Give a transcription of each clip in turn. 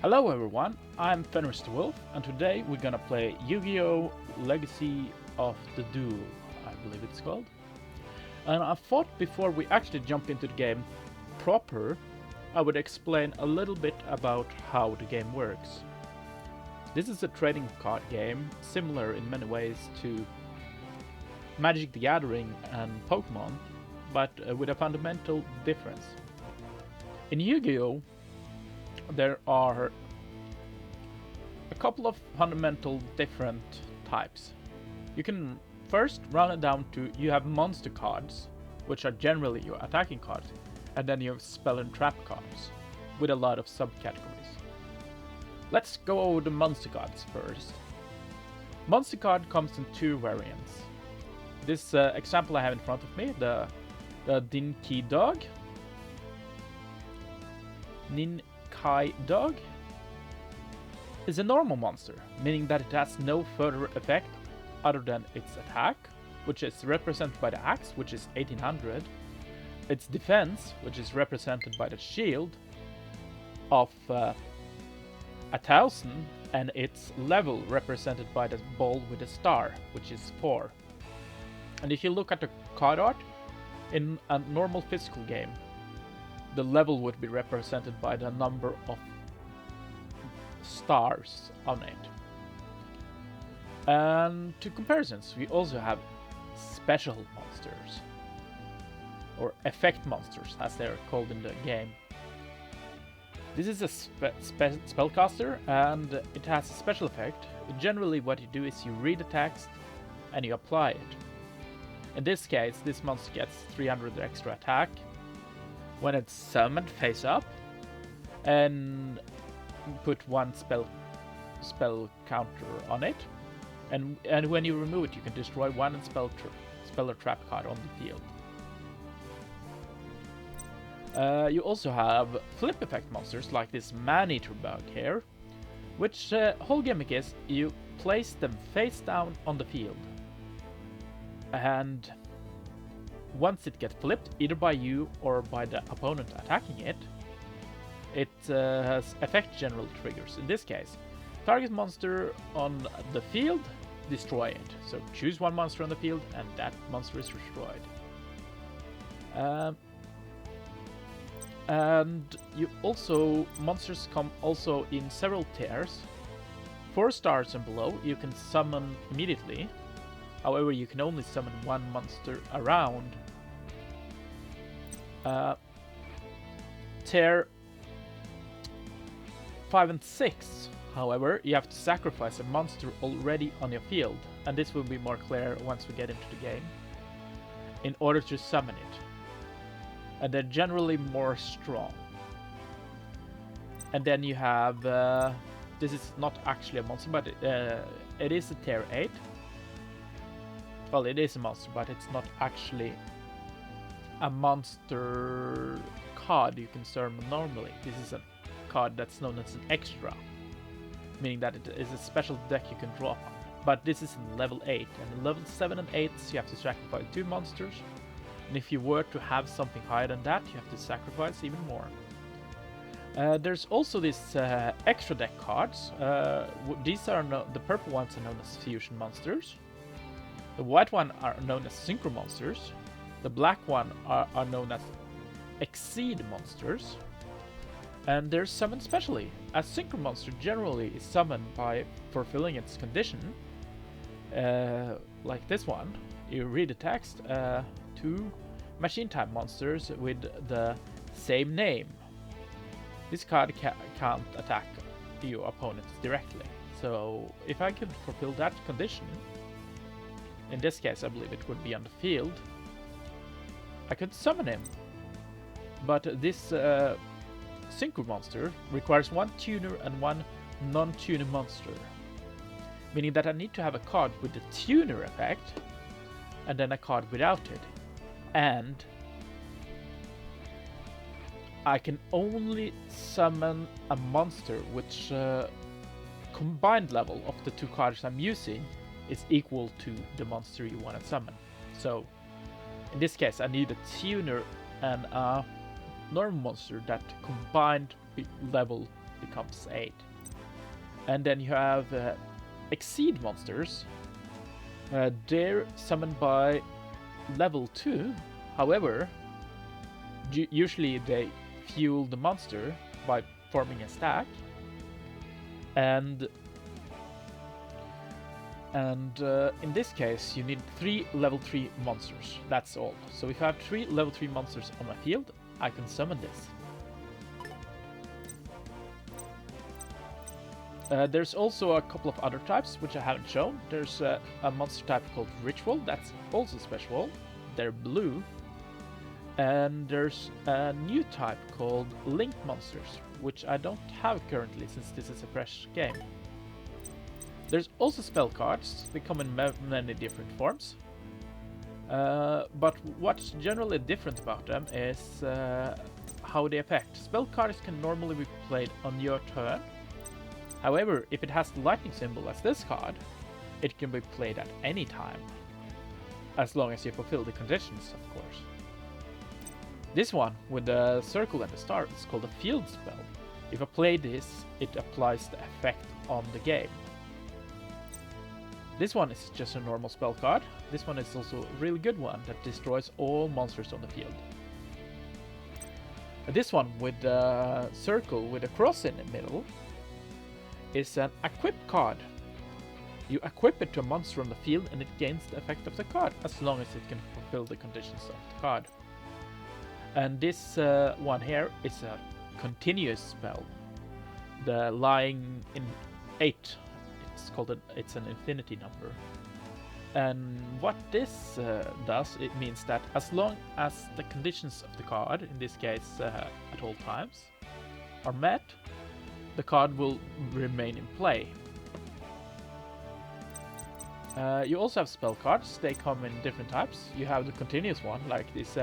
Hello everyone, I'm Fenris the Wolf, and today we're gonna play Yu-Gi-Oh! Legacy of the Duel, I believe it's called. And I thought before we actually jump into the game proper, I would explain a little bit about how the game works. This is a trading card game, similar in many ways to Magic the Gathering and Pokemon, but with a fundamental difference. In Yu-Gi-Oh! There are a couple of fundamental different types. You can first run it down to you have monster cards, which are generally your attacking cards, and then you have spell and trap cards, with a lot of subcategories. Let's go over the monster cards first. Monster card comes in two variants. This example I have in front of me, the Dinky Dog. Kai Dog is a normal monster, meaning that it has no further effect other than its attack, which is represented by the axe, which is 1800, its defense, which is represented by the shield of 1000, and its level represented by the ball with a star, which is 4. And if you look at the card art in a normal physical game, the level would be represented by the number of stars on it. And to comparisons, we also have special monsters, or effect monsters as they are called in the game. This is a spellcaster, and it has a special effect. Generally what you do is you read the text and you apply it. In this case, this monster gets 300 extra attack when it's summoned face up, and put one spell counter on it, and when you remove it, you can destroy one spell or trap card on the field. You also have flip effect monsters like this man-eater bug here, which whole gimmick is you place them face down on the field, and once it gets flipped, either by you or by the opponent attacking it, it has effect general triggers. In this case, target monster on the field, destroy it. So choose one monster on the field and that monster is destroyed. And you also, monsters come also in several tiers. 4 stars and below you can summon immediately. However, you can only summon one monster around. Tier 5 and 6, however, you have to sacrifice a monster already on your field, and this will be more clear once we get into the game, in order to summon it. And they're generally more strong. And then you have, this is not actually a monster, but it is a tier 8. Well, it is a monster, but it's not actually a monster card you can summon normally. This is a card that's known as an extra, meaning that it is a special deck you can draw from. But this is in level 8, and in level 7 and 8 you have to sacrifice 2 monsters, and if you were to have something higher than that, you have to sacrifice even more. There's also these extra deck cards. These are the purple ones are known as fusion monsters. The white one are known as synchro monsters. The black one are known as exceed monsters. And they're summoned specially. A synchro monster generally is summoned by fulfilling its condition. Like this one. You read the text. 2 machine type monsters with the same name. This card can't attack your opponents directly. So if I could fulfill that condition, in this case I believe it would be on the field, I could summon him. But this synchro monster requires 1 tuner and 1 non-tuner monster, meaning that I need to have a card with the tuner effect and then a card without it, and I can only summon a monster which combined level of the 2 cards I'm using is equal to the monster you want to summon. So in this case I need a tuner and a normal monster that combined level becomes 8. And then you have Exceed monsters. They're summoned by level 2. However, usually they fuel the monster by forming a stack. And in this case, you need 3 level 3 monsters. That's all. So if I have 3 level 3 monsters on my field, I can summon this. There's also a couple of other types which I haven't shown. There's a monster type called Ritual, that's also special. They're blue. And there's a new type called Link Monsters, which I don't have currently since this is a fresh game. There's also spell cards. They come in many different forms. But what's generally different about them is how they affect. Spell cards can normally be played on your turn. However, if it has the lightning symbol as this card, it can be played at any time. As long as you fulfill the conditions, of course. This one, with the circle and the star, is called a field spell. If I play this, it applies the effect on the game. This one is just a normal spell card. This one is also a really good one that destroys all monsters on the field. This one with the circle with a cross in the middle is an equipped card. You equip it to a monster on the field and it gains the effect of the card as long as it can fulfill the conditions of the card. And this one here is a continuous spell. The lying in 8. It's an infinity number. And what this does, it means that as long as the conditions of the card, in this case at all times, are met, the card will remain in play. You also have spell cards. They come in different types. You have the continuous one, like this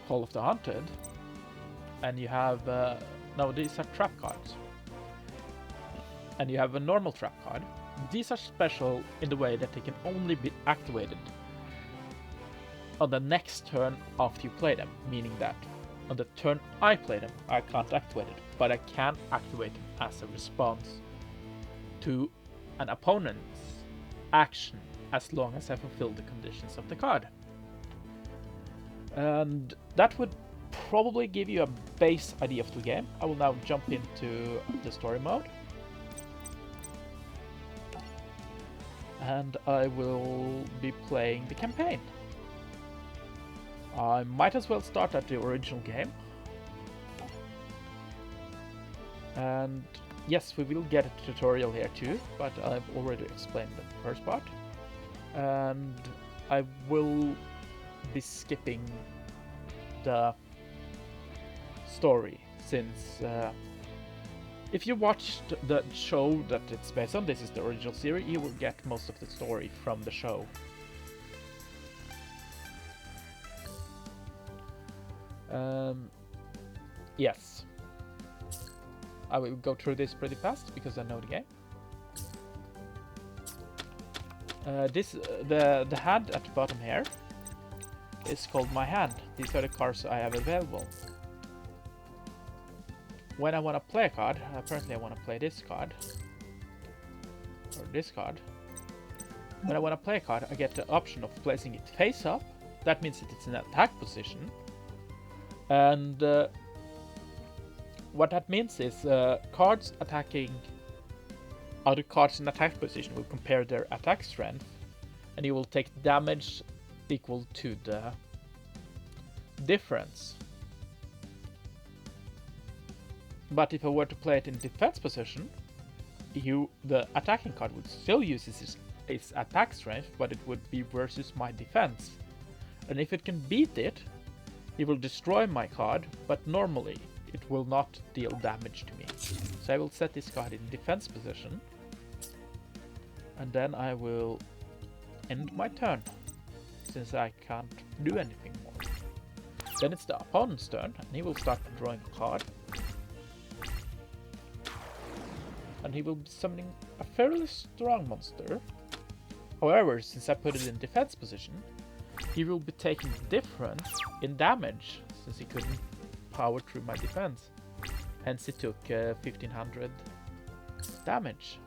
Call of the Haunted. And you have... no, these are trap cards. And you have a normal trap card. These are special in the way that they can only be activated on the next turn after you play them, meaning that on the turn I play them, I can't activate it, but I can activate them as a response to an opponent's action as long as I fulfill the conditions of the card. And that would probably give you a base idea of the game. I will now jump into the story mode. And I will be playing the campaign. I might as well start at the original game. And yes, we will get a tutorial here too, but I've already explained the first part. And I will be skipping the story since if you watched the show that it's based on, this is the original series, you will get most of the story from the show. Yes. I will go through this pretty fast because I know the game. The hand at the bottom here is called my hand. These are the cards I have available. When I want to play a card, apparently I want to play this card. Or this card. When I want to play a card, I get the option of placing it face up. That means that it's in attack position. And what that means is cards attacking other cards in attack position will compare their attack strength. And you will take damage equal to the difference. But if I were to play it in defense position, the attacking card would still use its attack strength, but it would be versus my defense. And if it can beat it, it will destroy my card, but normally it will not deal damage to me. So I will set this card in defense position, and then I will end my turn, since I can't do anything more. Then it's the opponent's turn, and he will start drawing a card. And he will be summoning a fairly strong monster. However, since I put it in defense position, he will be taking the difference in damage, since he couldn't power through my defense. Hence it took 1500 damage.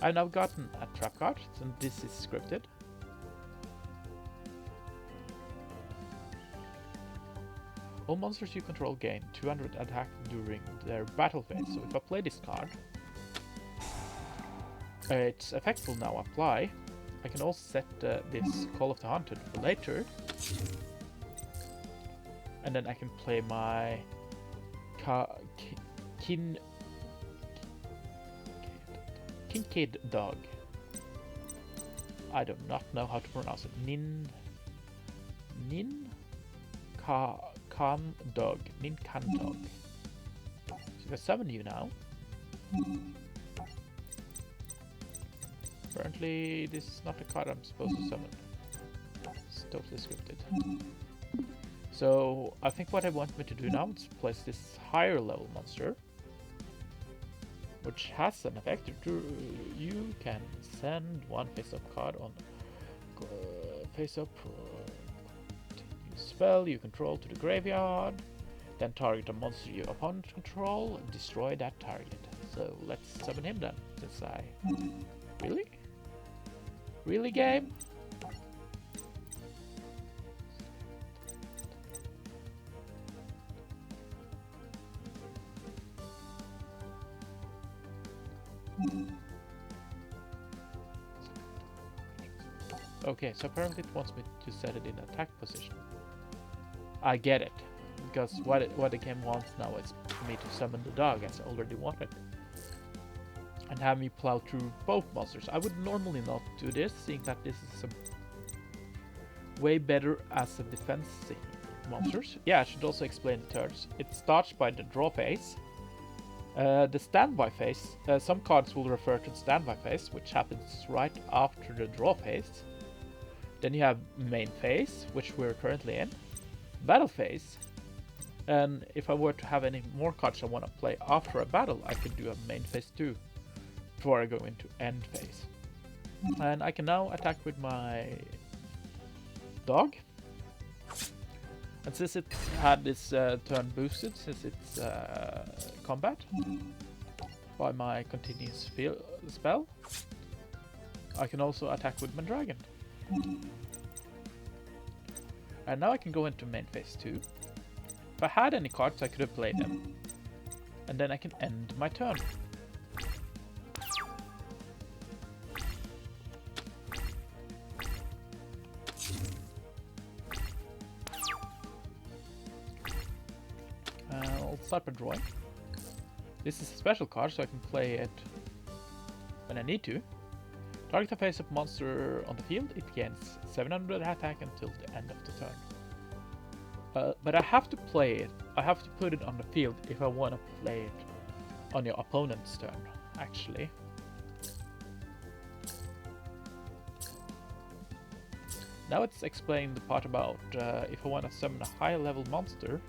I've now gotten a trap card, and this is scripted. All monsters you control gain 200 attack during their battle phase. So if I play this card, its effect will now apply. I can also set this Call of the Hunted for later. And then I can play my Kincaid Dog. I do not know how to pronounce it. Kan Dog. Ninkan Dog. So if I summon you now. Apparently this is not the card I'm supposed to summon. It's totally scripted. So I think what I want me to do now is place this higher level monster, which has an effect. You can send one face-up card on face-up spell you control to the graveyard, then target a monster your opponent control and destroy that target. So let's summon him then, since I... Really? Really, game? Okay, so apparently it wants me to set it in attack position. I get it, because what the game wants now is for me to summon the dog as I already wanted. And have me plow through both monsters. I would normally not do this, seeing that this is way better as a defensive monsters. Yeah, I should also explain the turns. It starts by the draw phase. The standby phase, some cards will refer to the standby phase, which happens right after the draw phase. Then you have main phase, which we're currently in. Battle phase. And if I were to have any more cards I want to play after a battle, I could do a main phase too, before I go into end phase. And I can now attack with my dog. And since it had this turn boosted, since it's combat, by my continuous spell, I can also attack with my dragon. And now I can go into main phase 2. If I had any cards, I could have played them. And then I can end my turn. I'll start by drawing. This is a special card, so I can play it when I need to. Target a face-up monster on the field, it gains 700 attack until the end of the turn. But I have to play it, I have to put it on the field if I want to play it on your opponent's turn, actually. Now it's explaining the part about if I want to summon a high level monster,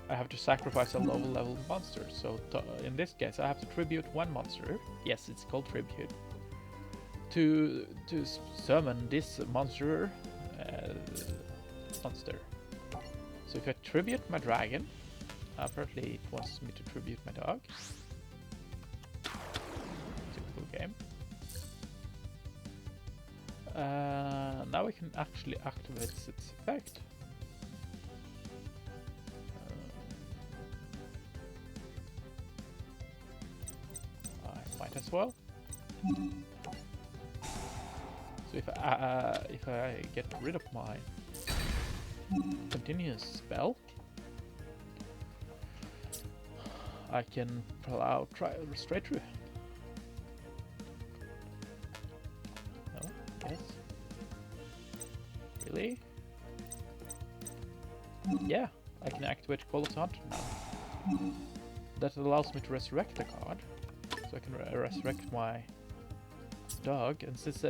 I have to sacrifice a low level monster. So in this case I have to tribute one monster, yes it's called tribute, to summon this monster. So if I tribute my dragon, apparently it wants me to tribute my dog. Typical game. Now I can actually activate its effect. I might as well. So if I get rid of my continuous spell, I can plow straight through. No? Yes? Really? Yeah, I can activate Call of the Hunted now. That allows me to resurrect the card. So I can resurrect my dog, and since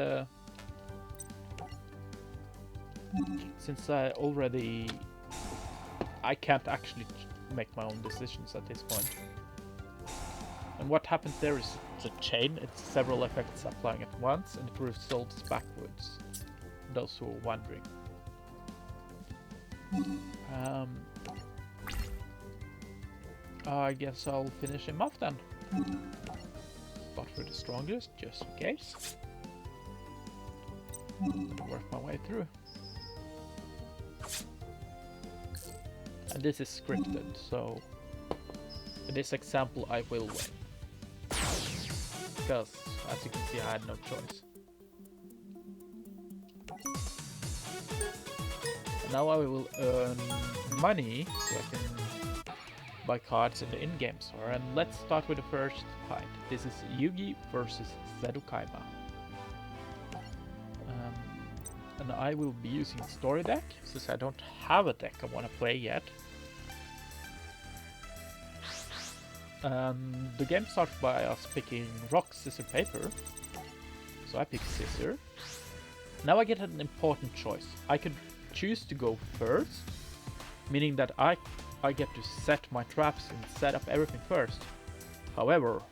I can't actually make my own decisions at this point. And what happens there is it's a chain, it's several effects applying at once, and it results backwards. Those who are wondering. I guess I'll finish him off then. Start with the strongest, just in case. Work my way through. And this is scripted, so in this example I will win. Because, as you can see, I had no choice. And now I will earn money so I can buy cards in the in-game store. And let's start with the first fight. This is Yugi versus Sedukaima. And I will be using a story deck, since I don't have a deck I want to play yet. The game starts by us picking rock, scissors, paper. So I pick scissors. Now I get an important choice. I could choose to go first, meaning that I get to set my traps and set up everything first. However,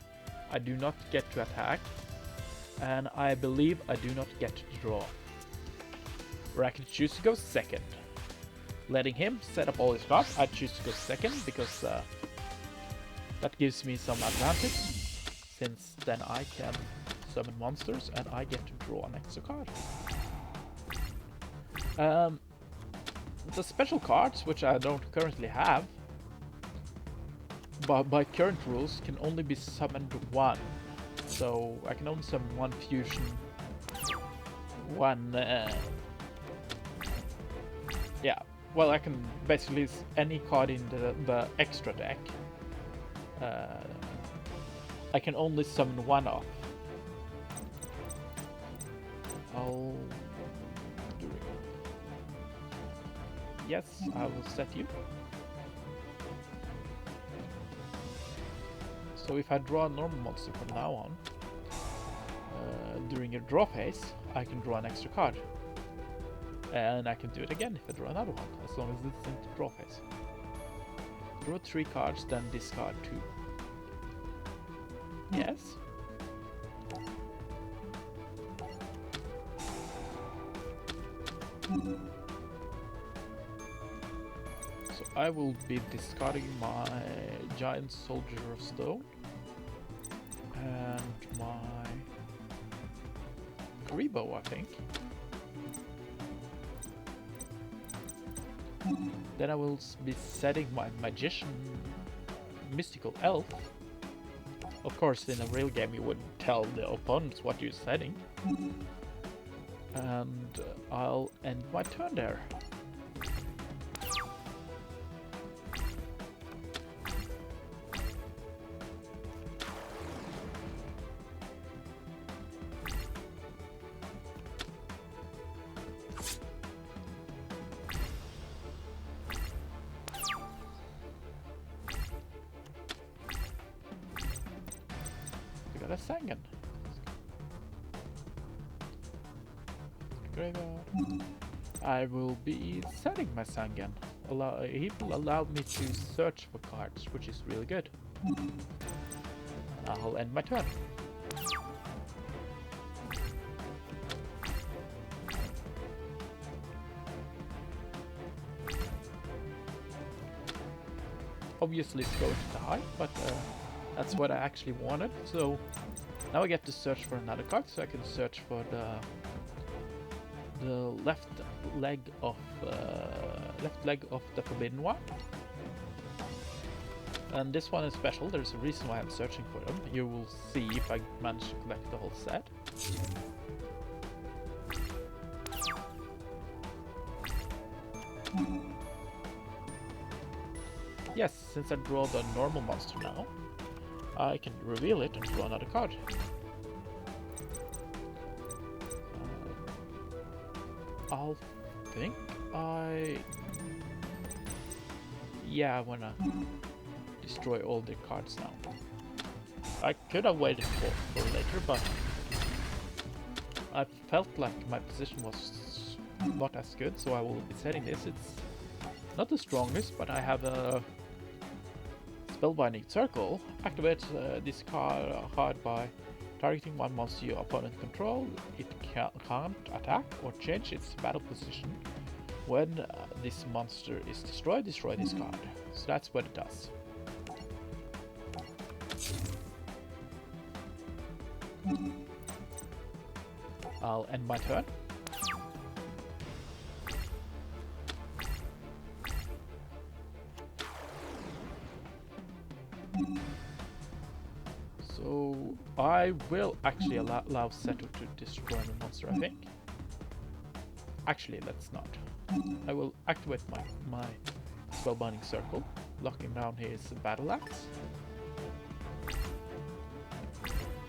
I do not get to attack, and I believe I do not get to draw. Or I can choose to go second. Letting him set up all his traps, I choose to go second because that gives me some advantage, since then I can summon monsters and I get to draw an extra card. The special cards, which I don't currently have, but by current rules can only be summoned one. So I can only summon one fusion, one... yeah, well, I can basically use any card in the extra deck. I can only summon one off. I'll do it. Yes, I will set you. So if I draw a normal monster from now on, during a draw phase, I can draw an extra card. And I can do it again if I draw another one, as long as it's in the draw phase. Draw 3 cards, then discard 2. Yes. So I will be discarding my Giant Soldier of Stone and my Karibo, I think. Then I will be setting my Magician Mystical Elf. Of course, in a real game you wouldn't tell the opponents what you're setting. And I'll end my turn there. A Sangan. Graveyard. I will be setting my Sangan. He will allow me to search for cards, which is really good. I'll end my turn. Obviously it's going to die, but that's what I actually wanted. So now I get to search for another card, so I can search for the left leg of the Forbidden One. And this one is special. There's a reason why I'm searching for them. You will see if I manage to collect the whole set. Yes, since I draw the normal monster now, I can reveal it and draw another card. I'll think yeah, I wanna destroy all the cards now. I could have waited for later, but I felt like my position was not as good, so I will be setting this. It's not the strongest, but I have a Spellbinding Circle. Activate this card by targeting one monster your opponent control. It can't attack or change its battle position. When this monster is destroyed, destroy this card. So that's what it does. I'll end my turn. So I will actually allow Seto to destroy the monster, I think. Actually, let's not. I will activate my spellbinding circle, locking down his battle axe.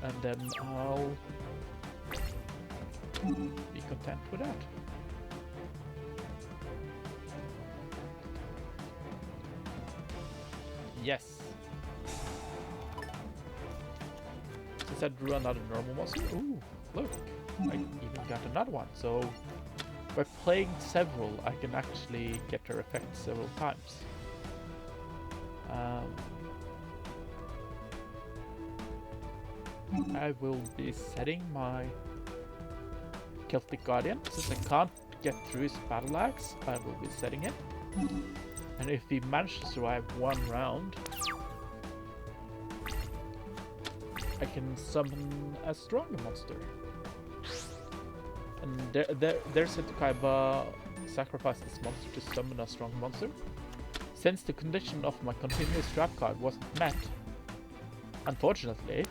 And then I'll be content with that. Yes. Since I drew another normal monster, ooh, look, I even got another one. So by playing several, I can actually get their effect several times. I will be setting my Celtic Guardian. Since I can't get through his battle axe, I will be setting it. And if he manages to survive one round, I can summon a stronger monster. And there's a Kaiba sacrifice this monster to summon a strong monster. Since the condition of my continuous trap card wasn't met, unfortunately,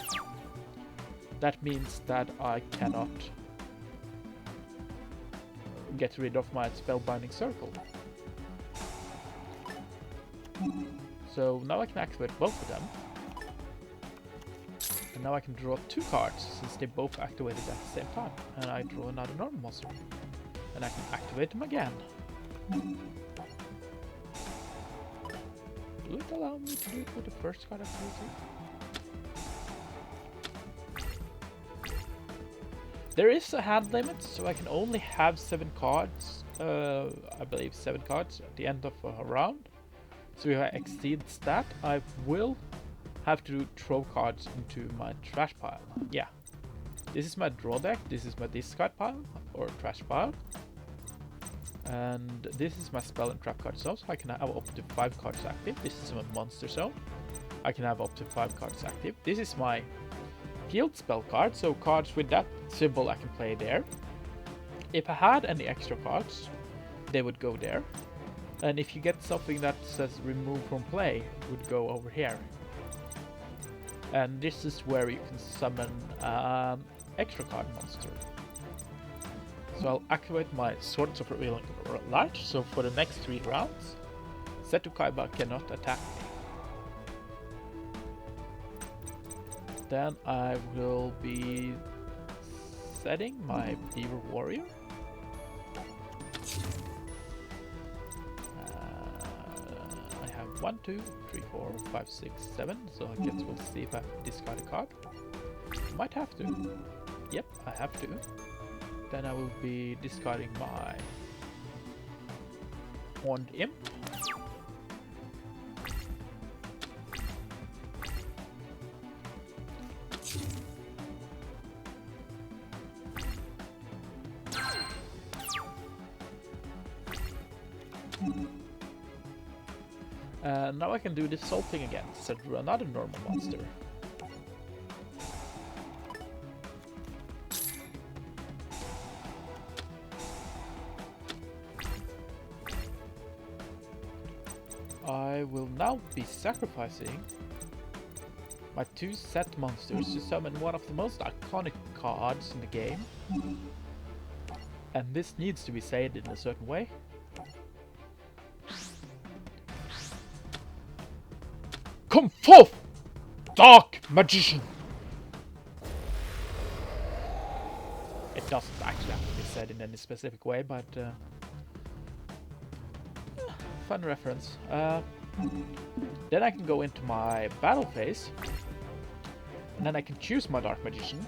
that means that I cannot get rid of my spellbinding circle. So now I can activate both of them. And now I can draw 2 cards, since they both activated at the same time. And I draw another normal monster. And I can activate them again. Will it allow me to do it with the first card activity? There is a hand limit, so I can only have 7 cards. I believe 7 cards at the end of a round. So if I exceed that, I will have to throw cards into my trash pile. Yeah. This is my draw deck, this is my discard pile, or trash pile. And this is my spell and trap card zone, so I can have up to 5 cards active. This is my monster zone. I can have up to 5 cards active. This is my field spell card, so cards with that symbol I can play there. If I had any extra cards, they would go there. And if you get something that says remove from play, it would go over here. And this is where you can summon extra card monster. So I'll activate my Swords of Revealing Light, so for the next 3 rounds, Seto Kaiba cannot attack me. Then I will be setting my Beaver Warrior. I have 1, 2, 3, 4, 5, 6, 7, so I guess we'll see if I discard a card. Might have to. Yep, I have to. Then I will be discarding my Horned Imp. Now I can do this whole thing again, so draw another normal monster. I will now be sacrificing my 2 set monsters to summon one of the most iconic cards in the game. And this needs to be said in a certain way. Come forth, Dark Magician! It doesn't actually have to be said in any specific way, but fun reference. Then I can go into my battle phase, and then I can choose my Dark Magician,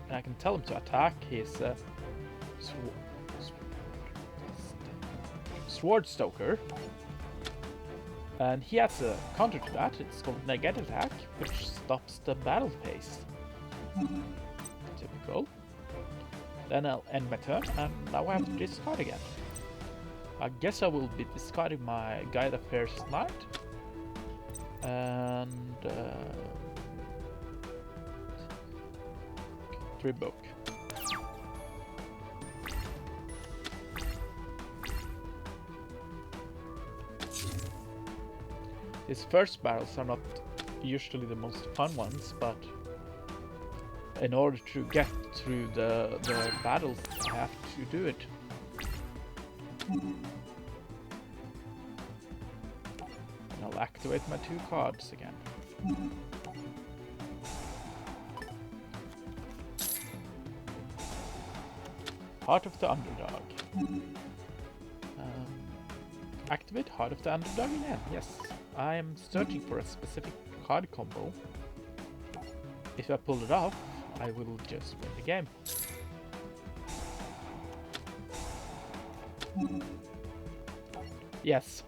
and I can tell him to attack his Sword Stoker. And he has a counter to that, it's called Negative Attack, which stops the battle phase. Typical. Then I'll end my turn, and now I have to discard again. I guess I will be discarding my Guide Affairs Knight. And free book. These first battles are not usually the most fun ones, but in order to get through the battles, I have to do it. And I'll activate my 2 cards again. Heart of the Underdog. Activate Heart of the Underdog again, yes. I am searching for a specific card combo. If I pull it off, I will just win the game. Yes,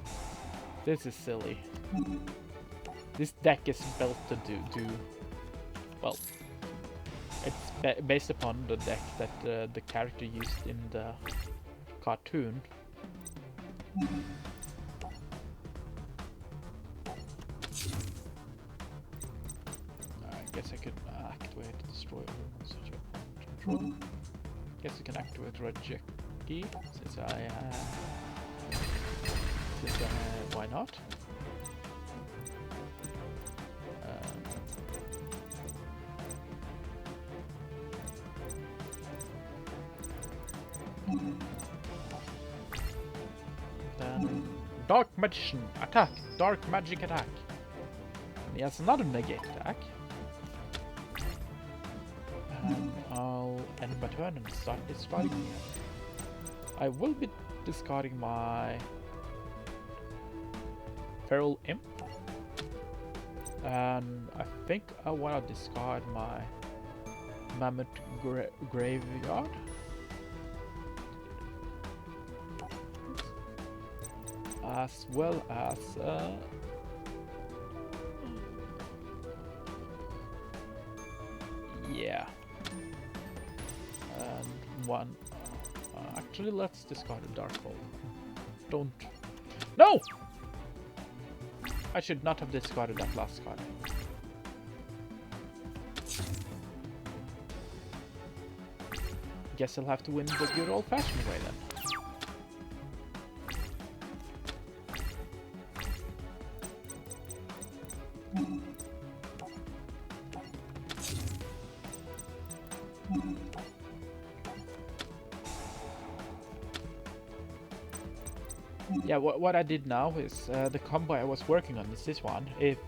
this is silly. This deck is built to do well. It's based upon the deck that the character used in the cartoon. I guess I could activate Destroy such a control. Guess I can activate Rajeki since why not? Then Dark Magician attack, Dark Magic attack. He has another negate attack. And I'll end my turn and start discarding again. I will be discarding my Feral Imp. And I think I want to discard my Mammoth Graveyard. As well as yeah, and one. Actually, let's discard a Dark Hole. Don't. No! I should not have discarded that last card. Guess I'll have to win the good old-fashioned way then. Yeah, what I did now is the combo I was working on is this one. If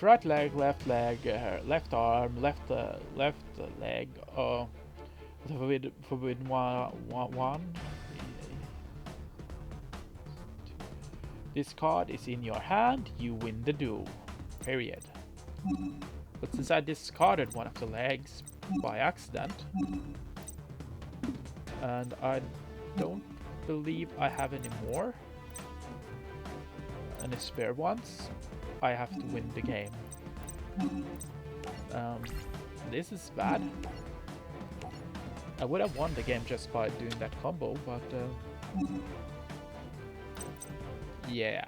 right leg, left arm, left leg, forbidden one. This card is in your hand, you win the duel. Period. But since I discarded one of the legs by accident, and I don't believe I have any more, any spare ones, I have to win the game. This is bad. I would have won the game just by doing that combo, but yeah.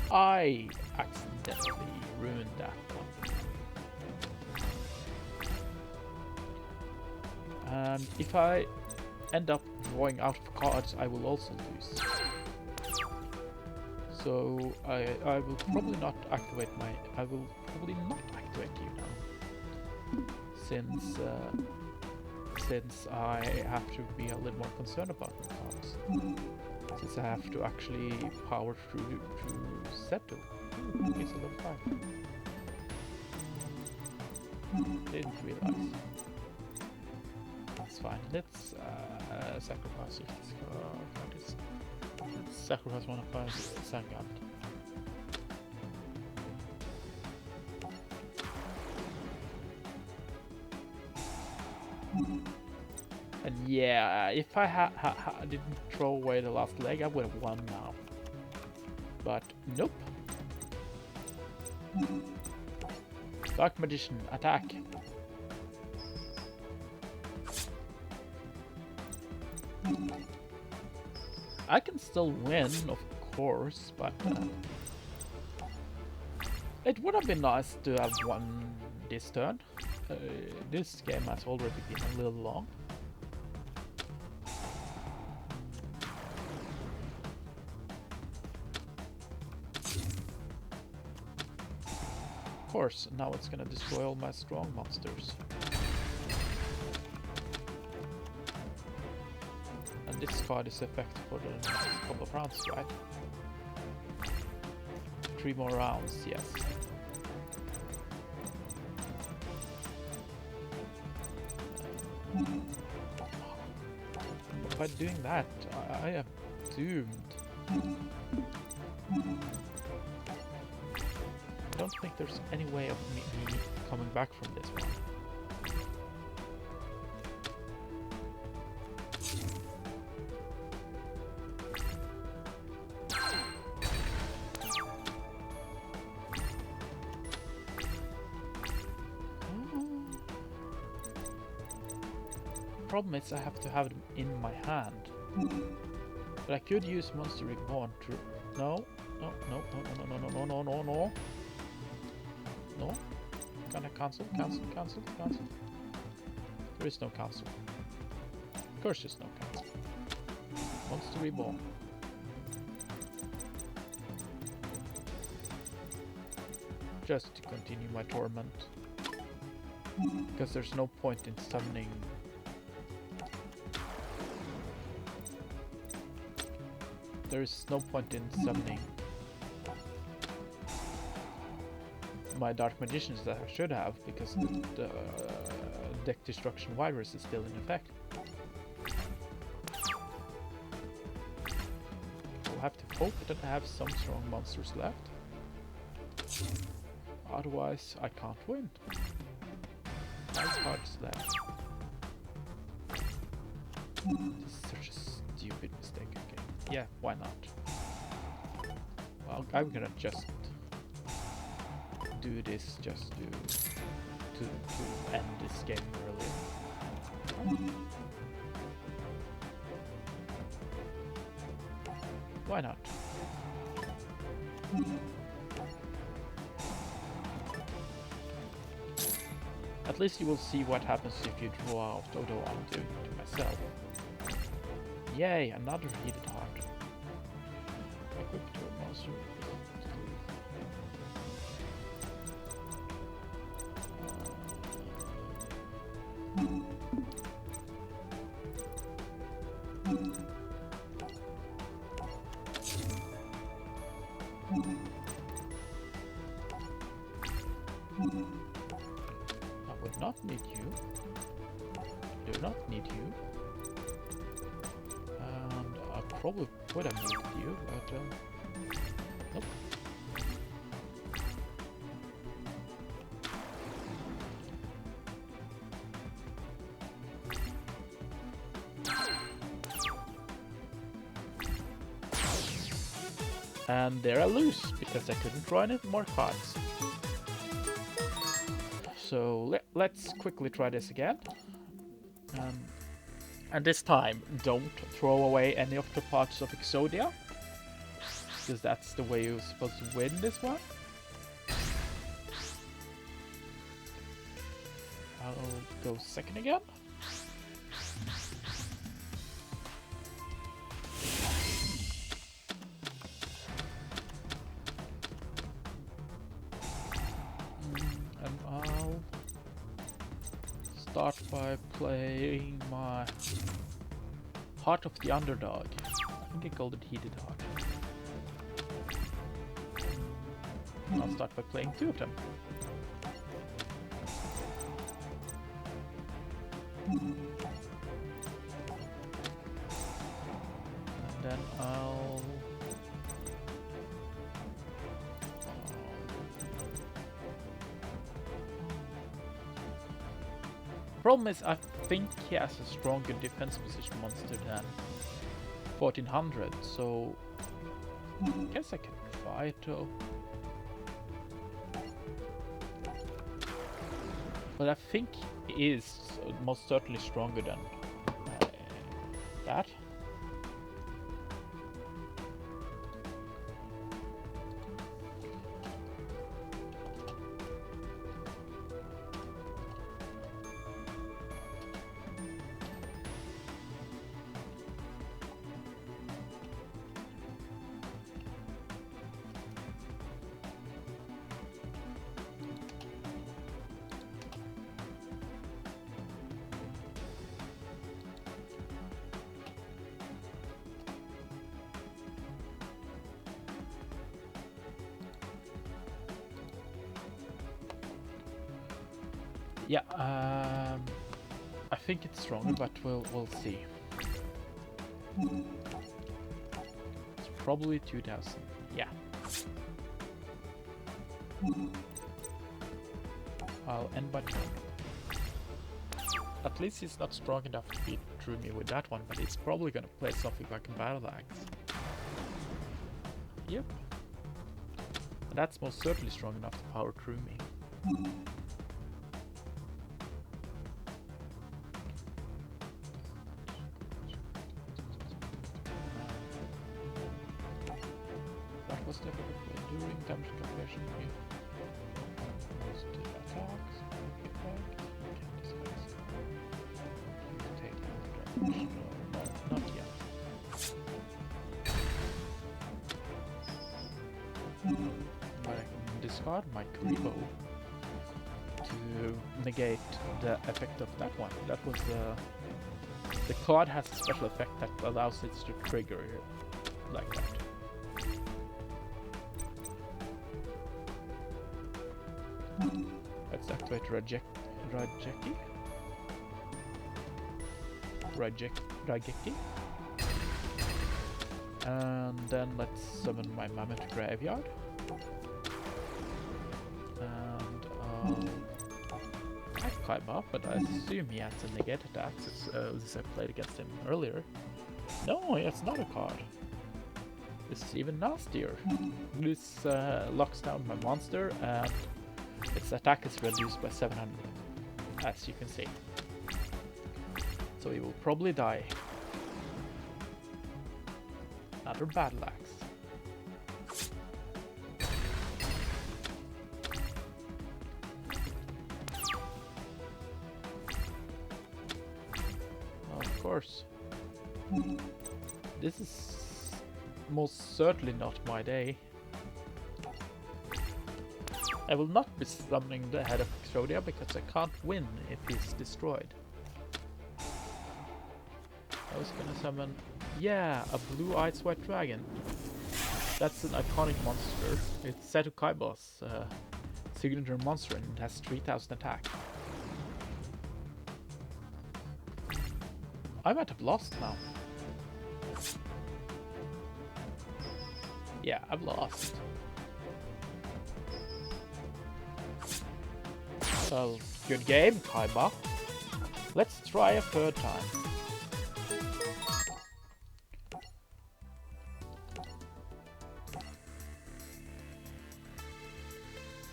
I accidentally ruined that one. And if I end up drawing out of cards, I will also lose. So I will probably not activate I will probably not activate you now, since I have to be a little more concerned about my cards. Since I have to actually power through to settle. It's a level 5. Didn't realize. That's fine. Let's sacrifice this card. Let's sacrifice one of our Sangard. And yeah, if I didn't throw away the last leg, I would have won now. But nope. Dark Magician, attack. I can still win, of course, but it would have been nice to have won this turn. This game has already been a little long. Of course, now it's gonna destroy all my strong monsters. And this card is effective for the next couple of rounds, right? 3 more rounds, yes. By doing that, I am doomed. I don't think there's any way of me coming back from this one. Problem is I have to have them in my hand. But I could use Monster Reborn to... No. No. Gonna cancel. There is no cancel. Of course there's no cancel. Monster Reborn. Just to continue my torment. Because there's no point in summoning... There is no point in summoning my Dark Magicians that I should have, because the deck destruction virus is still in effect. I'll have to hope that I have some strong monsters left. Otherwise, I can't win. 5 cards left. This is such a stupid mistake again. Yeah, why not? Well, I'm gonna just do this just to end this game earlier. Why not? At least you will see what happens if you draw out, although I'm doing it to myself. Yay, another heated heart. Equip to a monster. I would not need you. I do not need you. And I probably would have needed you, but nope. And there I lose, because I couldn't draw any more cards. So let's quickly try this again. And this time, don't throw away any of the parts of Exodia, because that's the way you're supposed to win this one. I'll go second again. And I'll start by playing my Heart of the Underdog. I think I called it Heated Heart. I'll start by playing 2 of them. And then I'll... Problem is, I think he has a stronger defense position monster than 1400, so I guess I can try it though. But I think he is most certainly stronger than that. Yeah, I think it's stronger, but we'll see. It's probably 2000. Yeah. I'll end my turn. At least he's not strong enough to beat through me with that one, but he's probably gonna play something like a battle axe. Yep. And that's most certainly strong enough to power through me. That was difficult during damage calculation. Most attacks. No, not yet. But I can discard my Karibo to negate the effect of that one. That was the card has a special effect that allows it to trigger like that. Let's activate Rajeki. And then let's summon my Mammoth Graveyard. And I climb up, but I assume he has to negate attacks as I played against him earlier. No, it's not a card. This is even nastier. This locks down my monster and its attack is reduced by 700, as you can see. So he will probably die. Another battle axe. Of course. This is most certainly not my day. I will not be summoning the head of Exodia because I can't win if he's destroyed. I was gonna summon, yeah, a blue Ice White Dragon. That's an iconic monster. It's Seto Kaiba's signature monster and it has 3000 attack. I might have lost now. Yeah, I've lost. Well, good game, Kaiba. Let's try a third time.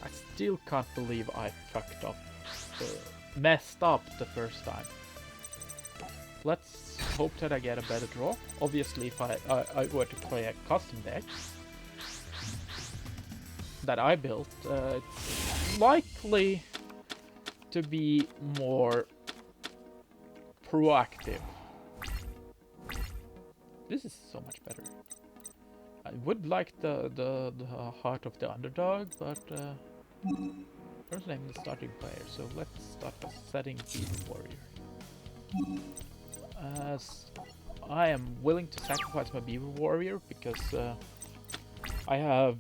I still can't believe I fucked up, messed up the first time. Let's hope that I get a better draw. Obviously, if I were to play a custom deck that I built, it's likely to be more proactive. This is so much better. I would like the heart of the underdog, but first name the starting player. So let's start by setting Beaver Warrior. As I am willing to sacrifice my Beaver Warrior because I have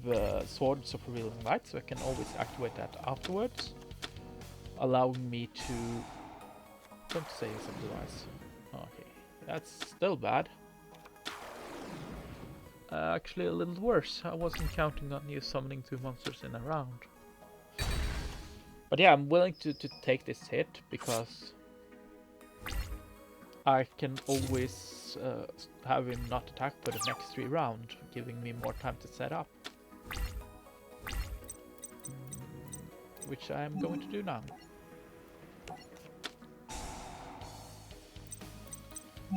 Swords of Revealing Light, so I can always activate that afterwards, allowing me to... Don't say some device. Okay, that's still bad. Actually a little worse. I wasn't counting on you summoning 2 monsters in a round. But yeah, I'm willing to take this hit because I can always have him not attack for the next 3 rounds, giving me more time to set up. Which I am going to do now.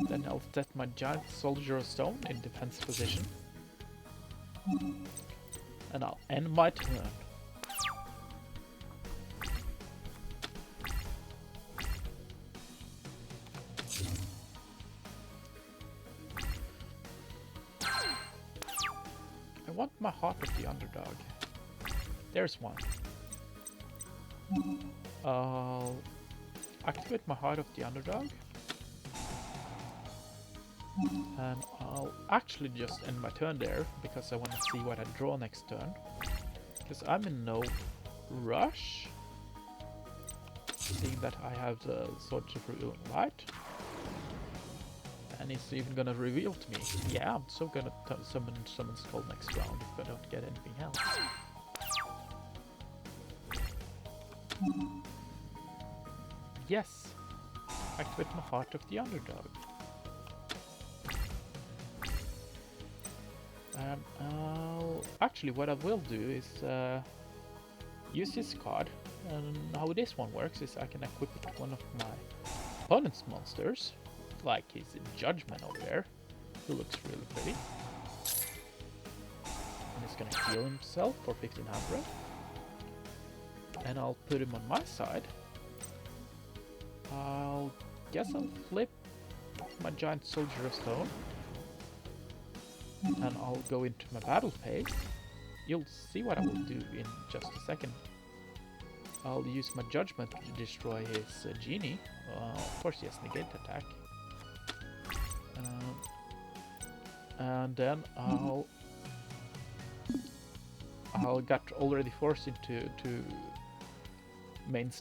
Then I'll set my Giant Soldier of Stone in defense position. And I'll end my turn. I want my Heart of the Underdog. There's one. I'll activate my Heart of the Underdog. And I'll actually just end my turn there, because I want to see what I draw next turn. Because I'm in no rush. seeing that I have the Swords of Revealing Light. And it's even gonna reveal to me. Yeah, I'm so gonna summon Skull next round if I don't get anything else. Yes! Activate my Heart of the Underdog. Actually, what I will do is use this card. And how this one works is I can equip it to one of my opponent's monsters. Like he's in Judgment over there. He looks really pretty. And he's gonna heal himself for 1500. And I'll put him on my side. Guess I'll flip my Giant Soldier of Stone. And I'll go into my battle phase. You'll see what I will do in just a second. I'll use my Judgment to destroy his genie. Of course he has negate attack. And then I'll get already forced into main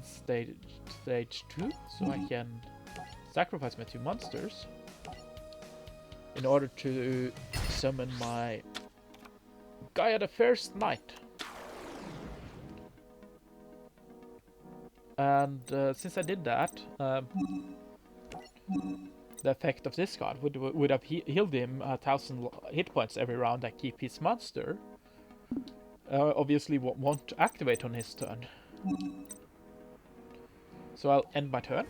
stage 2, so I can sacrifice my 2 monsters in order to summon my Gaia the First Knight. And since I did that, the effect of this card would have healed him 1000 hit points every round I keep his monster. Obviously won't activate on his turn. So I'll end my turn.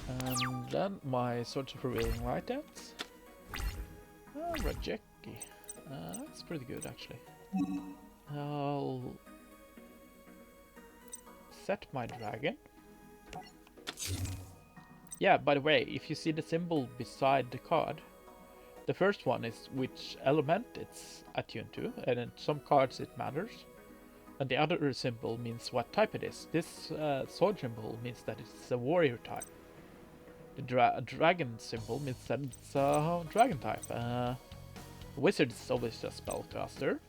And then my Swords of Revealing Light ends. Rajeki. That's pretty good actually. I'll set my dragon. Yeah, by the way, if you see the symbol beside the card, the first one is which element it's attuned to, and in some cards it matters. And the other symbol means what type it is. This sword symbol means that it's a warrior type. The dragon symbol means that it's a dragon type. Wizard is always a spellcaster.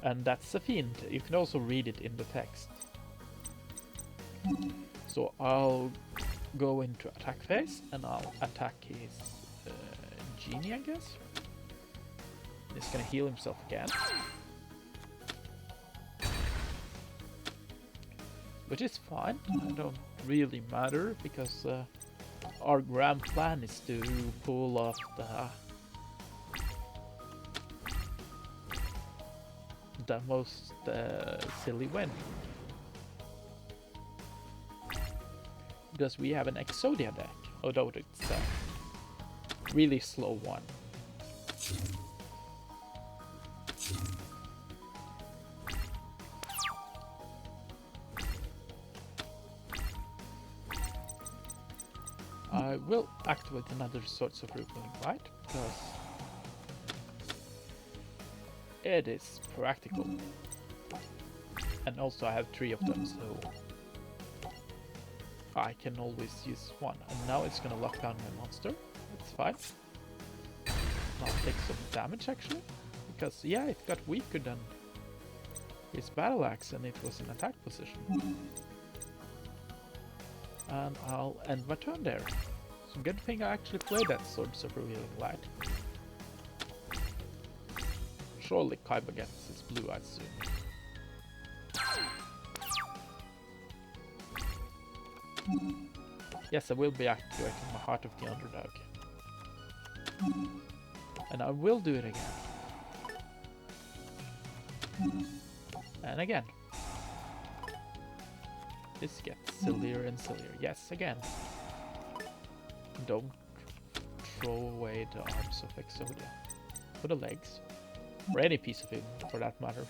And that's a fiend. You can also read it in the text. So I'll go into attack phase and I'll attack his genie, I guess. He's gonna heal himself again. Which is fine. I don't really matter because our grand plan is to pull off the most silly win. Because we have an Exodia deck, although it's a really slow one. I will activate another Swords of Revealing Light because it is practical. And also I have 3 of them, so I can always use one. And now it's gonna lock down my monster. That's fine. I'll take some damage actually. Because yeah, it got weaker than his battle axe and it was in attack position. And I'll end my turn there. So good thing I actually played that Swords of Revealing Light. Surely Kaiba gets his blue eyes soon. Yes, I will be activating my Heart of the Underdog. And I will do it again. And again. This gets sillier and sillier. Yes, again. Don't throw away the arms of Exodia. Or the legs. Or any piece of him, for that matter.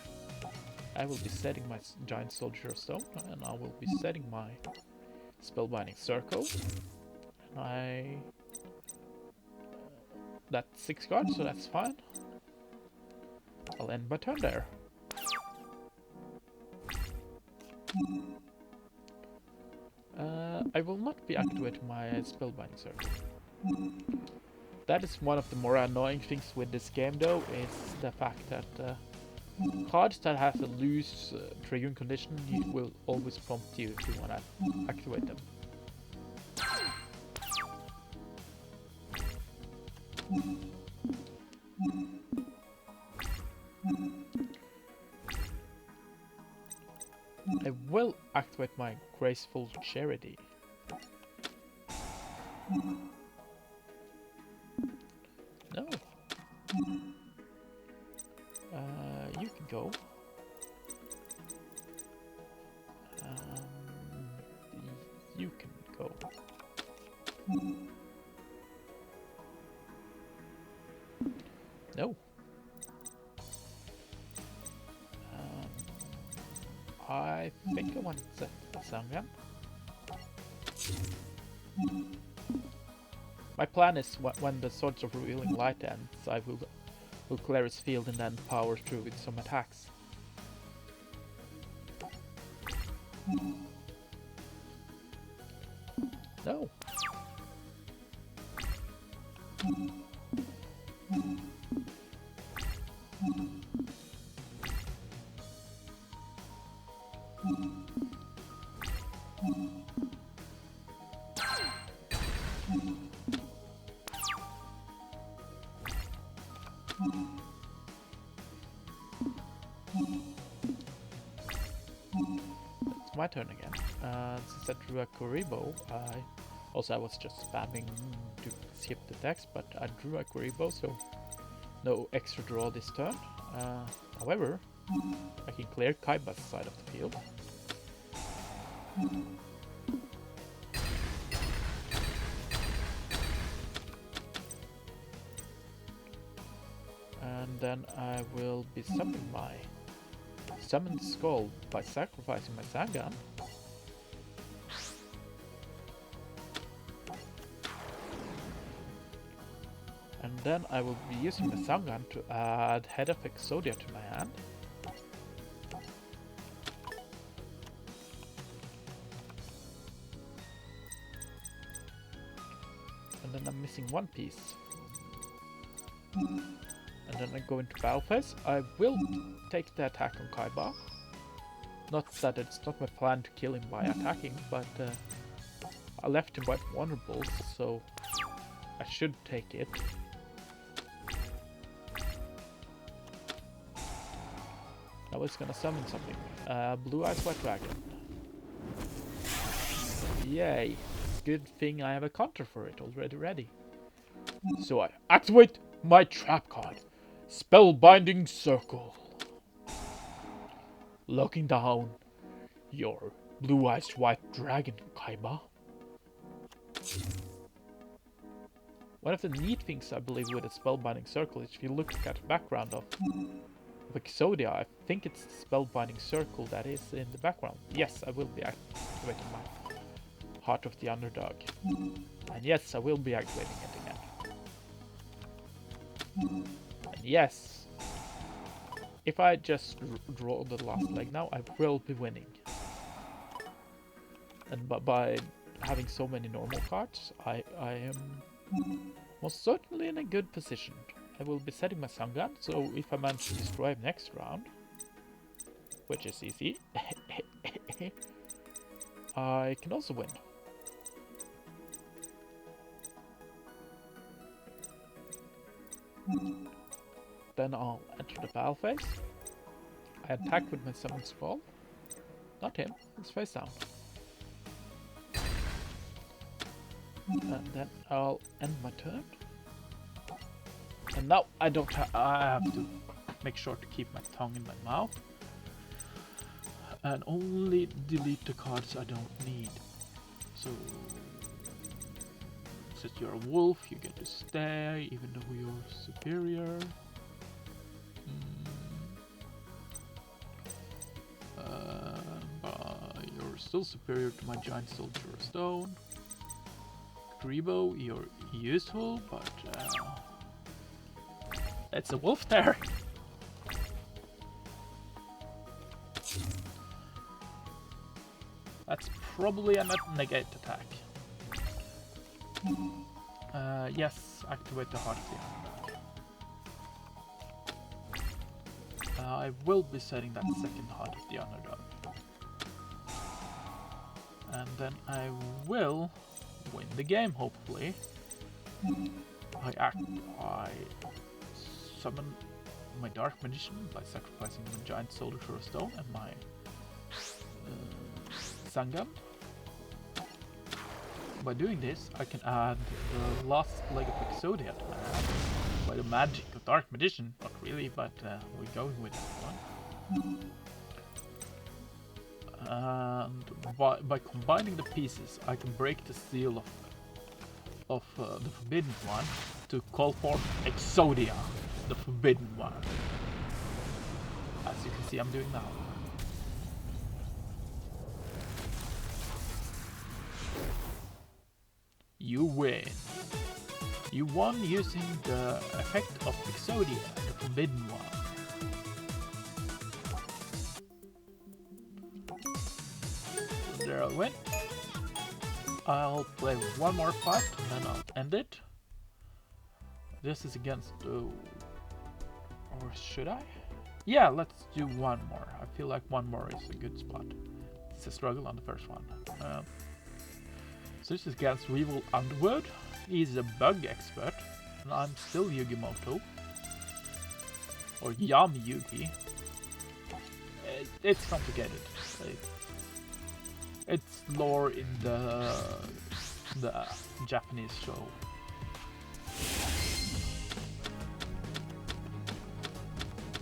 I will be setting my Giant Soldier of Stone, and I will be setting my Spellbinding Circle. And that's 6 cards, so that's fine. I'll end my turn there. I will not be activating my Spellbinding Circle. That is one of the more annoying things with this game though, is the fact that cards that have a loose triggering condition will always prompt you if you want to activate them. I will activate my Graceful Charity. No. You can go. You can go. No. I think I want to set the Sangan. My plan is when the Swords of Revealing Light ends, I will clear his field and then power through with some attacks. No. It's my turn again. Since I drew a Kuribo, I was just spamming to skip the text, but I drew a Kuribo, so no extra draw this turn. However, I can clear Kaiba's side of the field. And then I will be summoning my Summoned Skull by sacrificing my Sangan. And then I will be using my Sangan to add Head of Exodia to my hand. And then I'm missing one piece. And then I go into battle phase. I will take the attack on Kaiba. Not that it's not my plan to kill him by attacking, but I left him quite vulnerable, so I should take it. Now it's gonna summon something. Blue Eyes White Dragon. Yay. Good thing I have a counter for it already ready. So I activate my trap card. Spellbinding Circle. Locking down your blue-eyed white dragon, Kaiba. One of the neat things I believe with a Spellbinding Circle is if you look at the background of Exodia, I think it's the Spellbinding Circle that is in the background. Yes, I will be activating my Heart of the Underdog. And yes, I will be activating it again. And yes, if I just draw the last leg now, I will be winning. And by having so many normal cards, I am most certainly in a good position. I will be setting my Sangan, so if I manage to destroy him next round, which is easy, I can also win. Then I'll enter the battle phase. I attack with my Summoned Skull. Not him, it's face down. And then I'll end my turn. And now I have to make sure to keep my tongue in my mouth. And only delete the cards I don't need. So, since you're a wolf, you get to stay, even though you're superior. You're still superior to my giant soldier of stone. Gribo, you're useful, but it's a wolf there. probably a negate attack. Yes, activate the Heart of the Underdog. I will be setting that second Heart of the Underdog. And then I will win the game, hopefully. I summon my Dark Magician by sacrificing my Giant Soldier of Stone and my Sangam. By doing this, I can add the last leg of Exodia to my hand by the magic of Dark Magician. Not really, but we're going with that one. And by combining the pieces, I can break the seal of the Forbidden One to call forth Exodia, the Forbidden One. As you can see, I'm doing now. You win. You won using the effect of Exodia, the Forbidden One. So there I win. I'll play one more fight and then I'll end it. This is against... or should I? Yeah, let's do one more. I feel like one more is a good spot. It's a struggle on the first one. So this is against Weevil Underwood. He's a bug expert. And I'm still Yugimoto. Or Yami Yugi. It's complicated. It's lore in the Japanese show.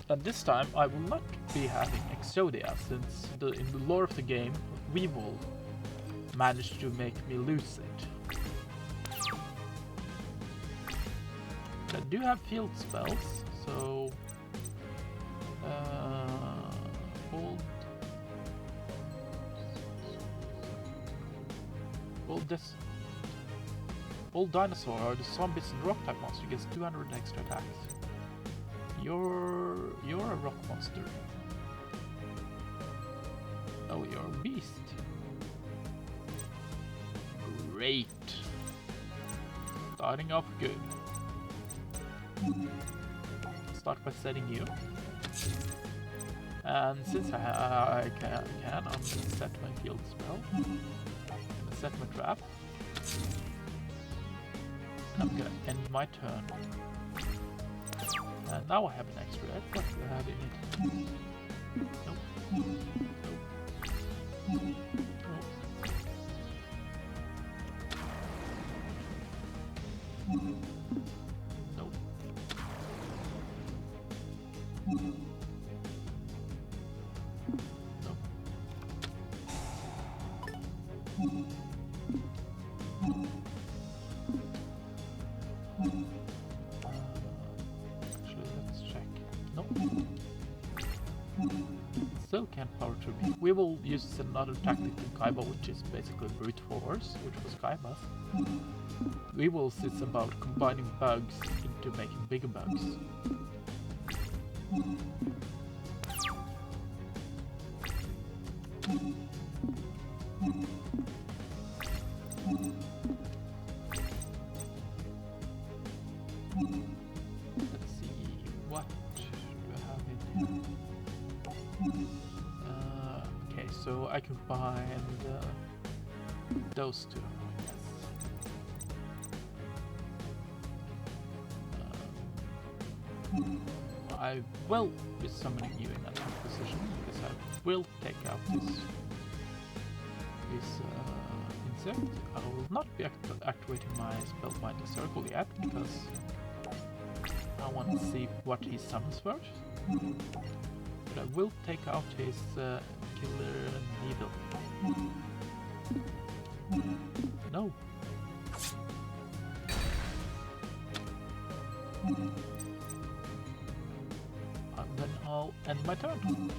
And this time I will not be having Exodia, since in the lore of the game, Weevil managed to make me lose it. I do have field spells, so Old Dinosaur or the Zombies and Rock type monster gets 200 extra attacks. You're a rock monster. Oh, you're a beast. Great. Starting off good. Start by setting you. And since I can, I'm gonna set my field spell. I'm gonna set my trap. I'm gonna end my turn. And now I have an extra egg. What do I have in it? Nope. Nope. Nope. Nope. Actually, let's check. Nope. Still can't power through me. We will use another tactic in Kaiba, which is basically brute force, which was Kaiba's. We will see about combining bugs into making bigger bugs. Let's see, what do I have in here? Okay, so I can find those two, I guess. I will be summoning you in that position, because I will take out this insect. I will not be activating my Spellbinding Circle yet, because I want to see what he summons first. But I will take out his Killer Needle. No. And then I'll end my turn.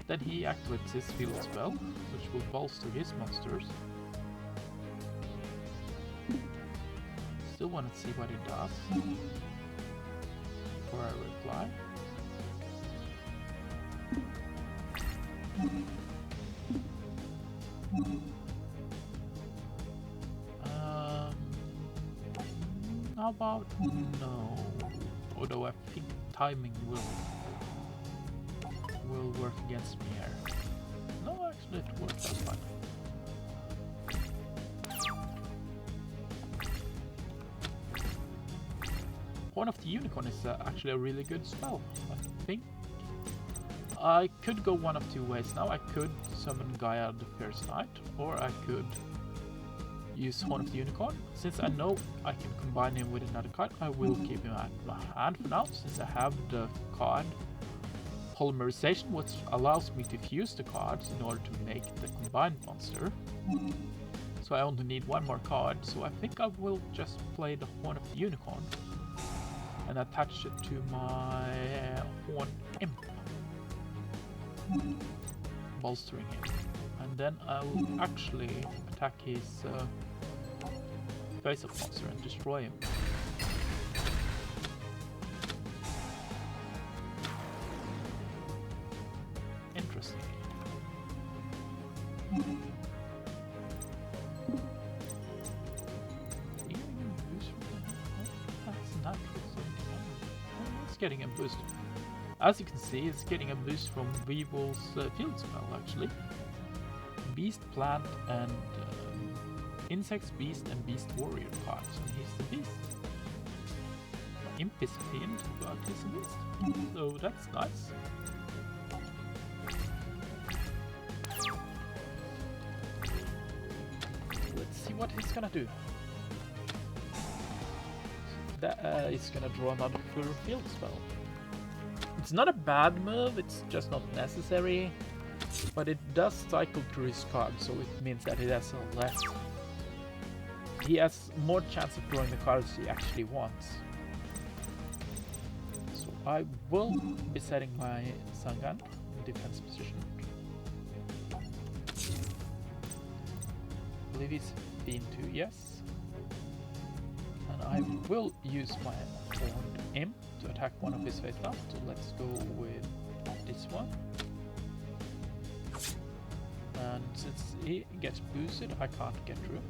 Then he activates his field spell, which will bolster his monsters. Still want to see what he does before I reply. How about no? Although I think timing will work against me here. No, actually it works out fine. Horn of the Unicorn is actually a really good spell, I think. I could go one of two ways now. I could summon Gaia the Fierce Knight, or I could use Horn of the Unicorn. Since I know I can combine him with another card, I will keep him at my hand for now, since I have the card Polymerization, which allows me to fuse the cards in order to make the combined monster. So I only need one more card, so I think I will just play the Horn of the Unicorn and attach it to my Horn Imp, bolstering him. And then I will actually attack his face-up monster and destroy him. Interesting. That's natural. It's getting a boost. As you can see, it's getting a boost from Weevil's field spell, actually. Beast, Plant, and Insects, Beast, and Beast Warrior cards, and he's the Beast. Imp is a fiend, but he's a Beast. So that's nice. Let's see what he's gonna do. He's gonna draw another full field spell. It's not a bad move, it's just not necessary, but it does cycle through his card, so it means that he has more chance of drawing the cards he actually wants. So I will be setting my Sangan in defense position. I believe he's Fiend 2, yes. And I will use my Horned Imp to attack one of his face up, so let's go with this one. And since he gets boosted, I can't get through.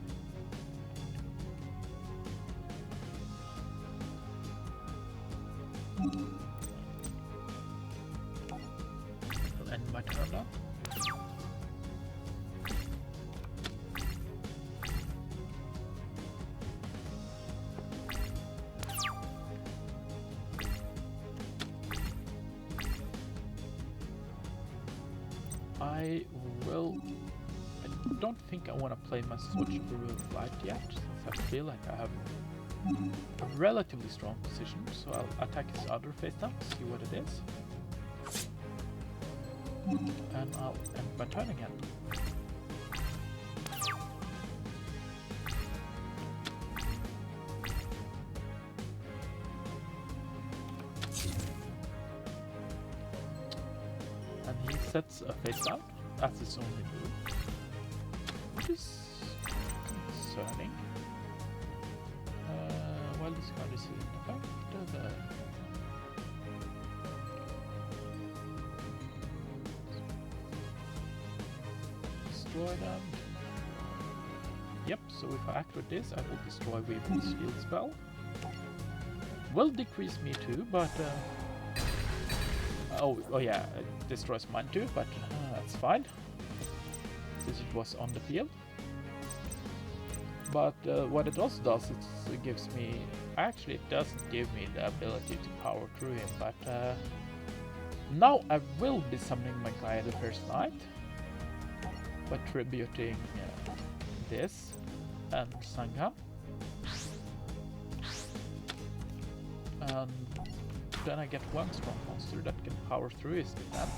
I'll end my turn now. I don't think I want to play my Switch Duel Flight yet, since I feel like I have a relatively strong position, so I'll attack his other face down, see what it is. And I'll end my turn again. And he sets a face down. That's his only move, which is concerning. Well, this card is ineffective. Destroy them. Yep, so if I activate this, I will destroy Weevil's field spell. Will decrease me too, but oh yeah, it destroys mine too, but that's fine, since it was on the field. But what it also does, it gives me... Actually, it doesn't give me the ability to power through him, but now I will be summoning my Gaia the Fierce Knight by tributing this and Sangha. And then I get one strong monster that can power through his defense.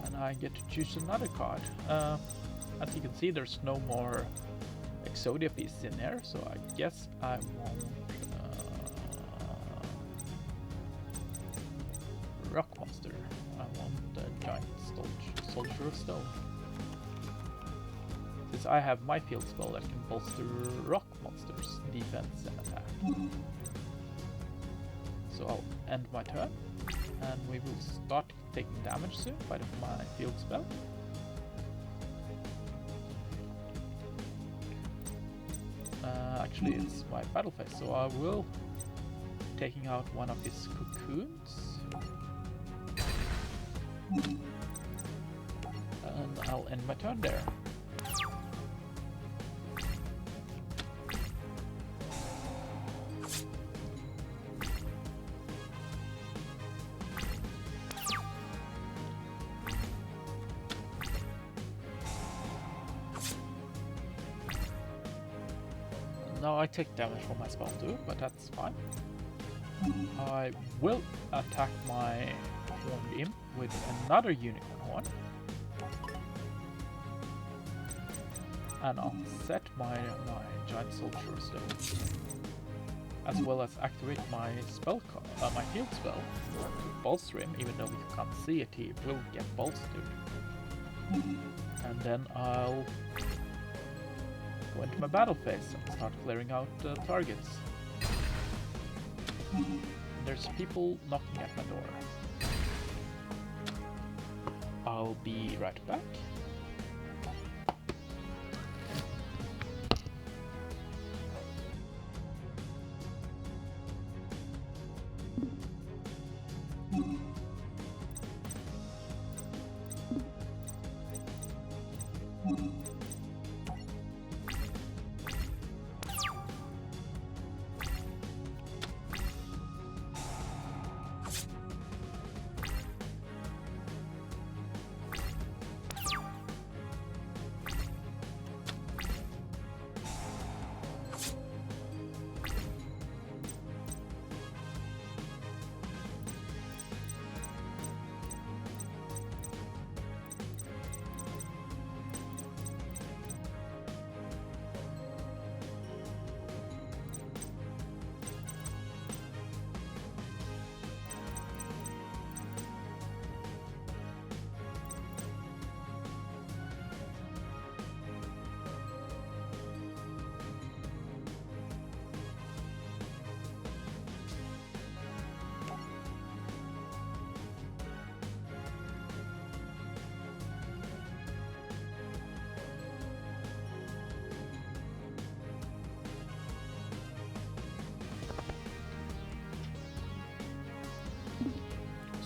And I get to choose another card. As you can see, there's no more Exodia pieces in there, so I guess I won't rock monster. I want the giant soldier of stone. since I have my field spell that can bolster rock monsters' defense and attack. So I'll end my turn, and we will start taking damage soon by my field spell. Actually, it's my battle phase, so I will taking out one of his cocoons. And I'll end my turn there. Now I take damage from my spell too, but that's fine. I will attack my horned imp with another unicorn horn. And I'll set my giant soldier stone. As well as activate my spell my field spell to bolster him, even though you can't see it, he will get bolstered. And then I'll go into my battle phase and start clearing out targets. There's people knocking at my door. I'll be right back.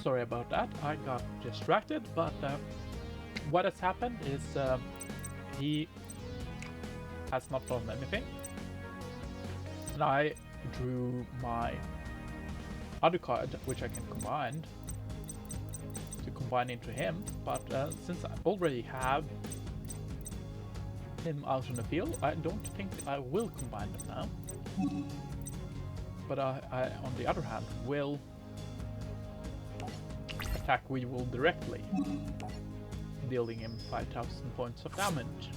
Sorry about that, I got distracted, but what has happened is he has not done anything. And I drew my other card, which I can combine into him, but since I already have him out on the field, I don't think I will combine them now. But I on the other hand, will attack Weevil directly, dealing him 5,000 points of damage.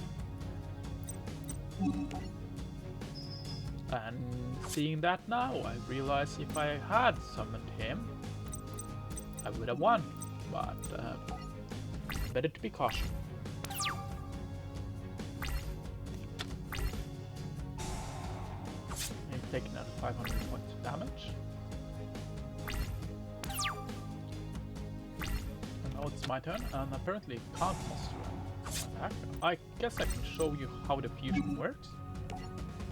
And seeing that now, I realize if I had summoned him, I would have won, but better to be cautious. He's taking another 500 points of damage. Now it's my turn, and apparently it can't muster an attack. I guess I can show you how the fusion works.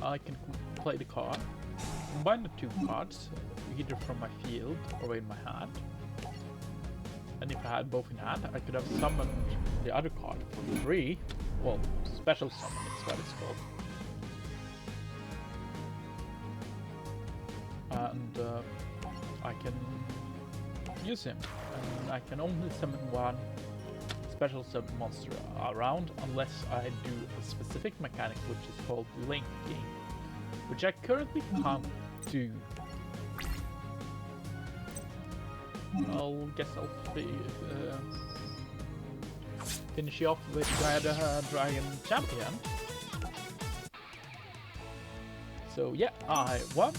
I can play the card, combine the two cards, either from my field or in my hand. And if I had both in hand, I could have summoned the other card for free. Well, special summon is what it's called. And I can use him. And I can only summon one special summon monster around unless I do a specific mechanic which is called linking, which I currently can't do. I'll finish you off with Dragon Champion. So yeah, I won.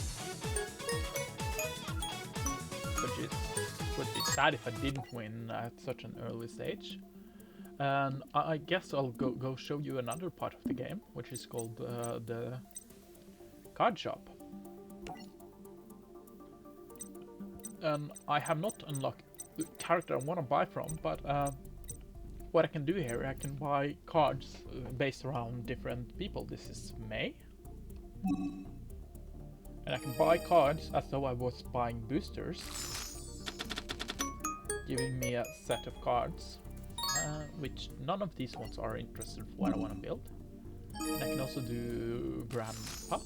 Which would be sad if I didn't win at such an early stage. And I guess I'll go show you another part of the game, which is called the card shop. And I have not unlocked the character I want to buy from, but what I can do here, I can buy cards based around different people. This is May. And I can buy cards as though I was buying boosters, giving me a set of cards, which none of these ones are interested for what I want to build. And I can also do Grandpa.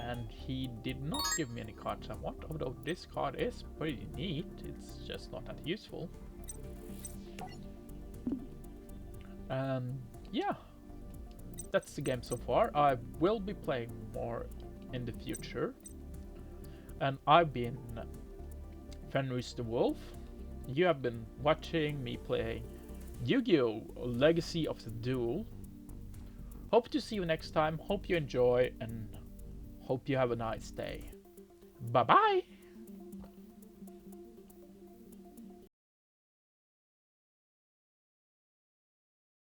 And he did not give me any cards I want, although this card is pretty neat, it's just not that useful. And yeah, that's the game so far. I will be playing more in the future. And I've been Fenris the Wolf. You have been watching me playing Yu-Gi-Oh! Legacy of the Duel. Hope to see you next time, hope you enjoy, and hope you have a nice day. Bye bye!